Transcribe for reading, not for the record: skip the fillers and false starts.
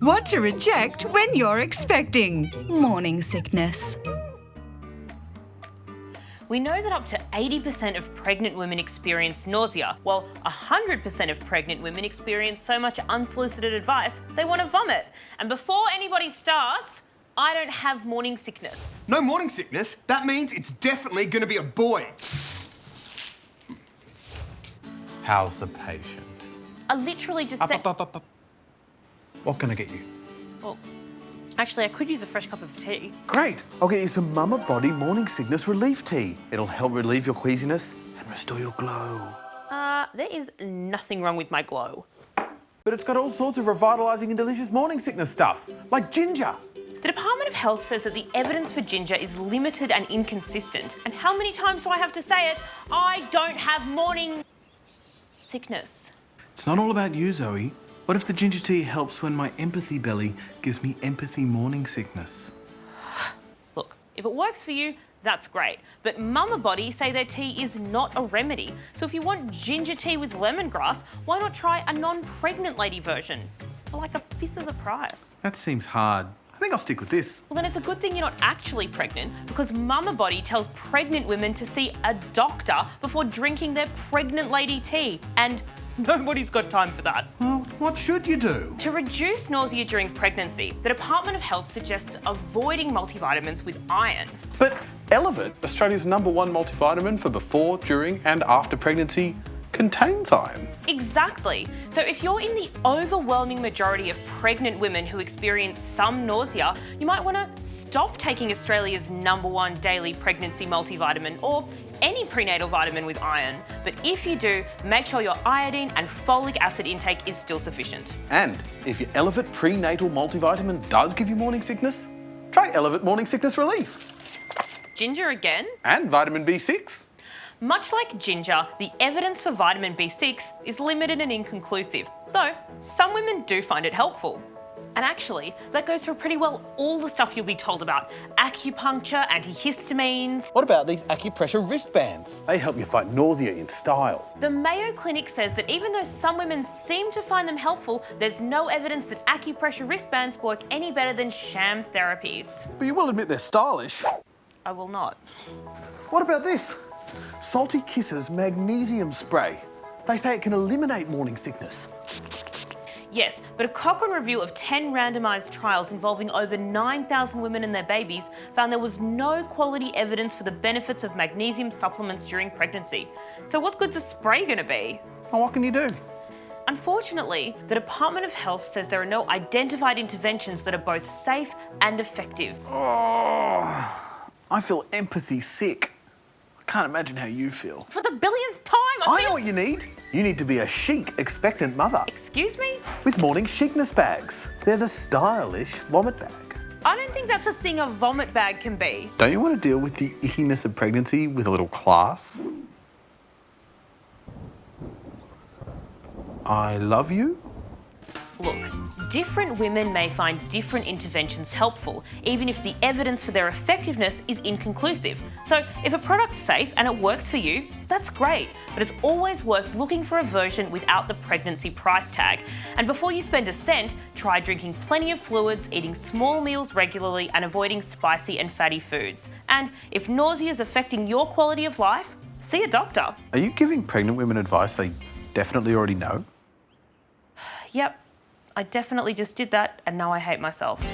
What to reject when you're expecting. Morning sickness. We know that up to 80% of pregnant women experience nausea, while 100% of pregnant women experience so much unsolicited advice they want to vomit. And before anybody starts, I don't have morning sickness. No morning sickness? That means it's definitely going to be a boy. How's the patient? I literally just said... Up. What can I get you? Well, actually, I could use a fresh cup of tea. Great. I'll get you some Mama Body Morning Sickness Relief Tea. It'll help relieve your queasiness and restore your glow. There is nothing wrong with my glow. But it's got all sorts of revitalising and delicious morning sickness stuff, like ginger. The Department of Health says that the evidence for ginger is limited and inconsistent. And how many times do I have to say it? I don't have morning sickness. It's not all about you, Zoe. What if the ginger tea helps when my empathy belly gives me empathy morning sickness? Look, if it works for you, that's great. But Mama Body say their tea is not a remedy. So if you want ginger tea with lemongrass, why not try a non-pregnant lady version for like a fifth of the price? That seems hard. I think I'll stick with this. Well, then it's a good thing you're not actually pregnant, because Mama Body tells pregnant women to see a doctor before drinking their pregnant lady tea. And nobody's got time for that. Well, what should you do? To reduce nausea during pregnancy, the Department of Health suggests avoiding multivitamins with iron. But Elevate, Australia's #1 multivitamin for before, during and after pregnancy, contains iron. Exactly. So if you're in the overwhelming majority of pregnant women who experience some nausea, you might want to stop taking Australia's #1 daily pregnancy multivitamin or any prenatal vitamin with iron. But if you do, make sure your iodine and folic acid intake is still sufficient. And if your Elevate prenatal multivitamin does give you morning sickness, try Elevate Morning Sickness Relief. Ginger again? And vitamin B6. Much like ginger, the evidence for vitamin B6 is limited and inconclusive, though some women do find it helpful. And actually, that goes through pretty well all the stuff you'll be told about. Acupuncture, antihistamines. What about these acupressure wristbands? They help you fight nausea in style. The Mayo Clinic says that even though some women seem to find them helpful, there's no evidence that acupressure wristbands work any better than sham therapies. But you will admit they're stylish. I will not. What about this? Salty Kisses Magnesium Spray. They say it can eliminate morning sickness. Yes, but a Cochrane review of 10 randomised trials involving over 9,000 women and their babies found there was no quality evidence for the benefits of magnesium supplements during pregnancy. So what good's a spray going to be? Well, what can you do? Unfortunately, the Department of Health says there are no identified interventions that are both safe and effective. Oh, I feel empathy sick. I can't imagine how you feel. For the billionth time, I know what you need. You need to be a chic, expectant mother. Excuse me? With morning chicness bags. They're the stylish vomit bag. I don't think that's a thing a vomit bag can be. Don't you want to deal with the ickiness of pregnancy with a little class? I love you. Look, different women may find different interventions helpful, even if the evidence for their effectiveness is inconclusive. So if a product's safe and it works for you, that's great, but it's always worth looking for a version without the pregnancy price tag. And before you spend a cent, try drinking plenty of fluids, eating small meals regularly, and avoiding spicy and fatty foods. And if nausea is affecting your quality of life, see a doctor. Are you giving pregnant women advice they definitely already know? Yep. I definitely just did that, and now I hate myself.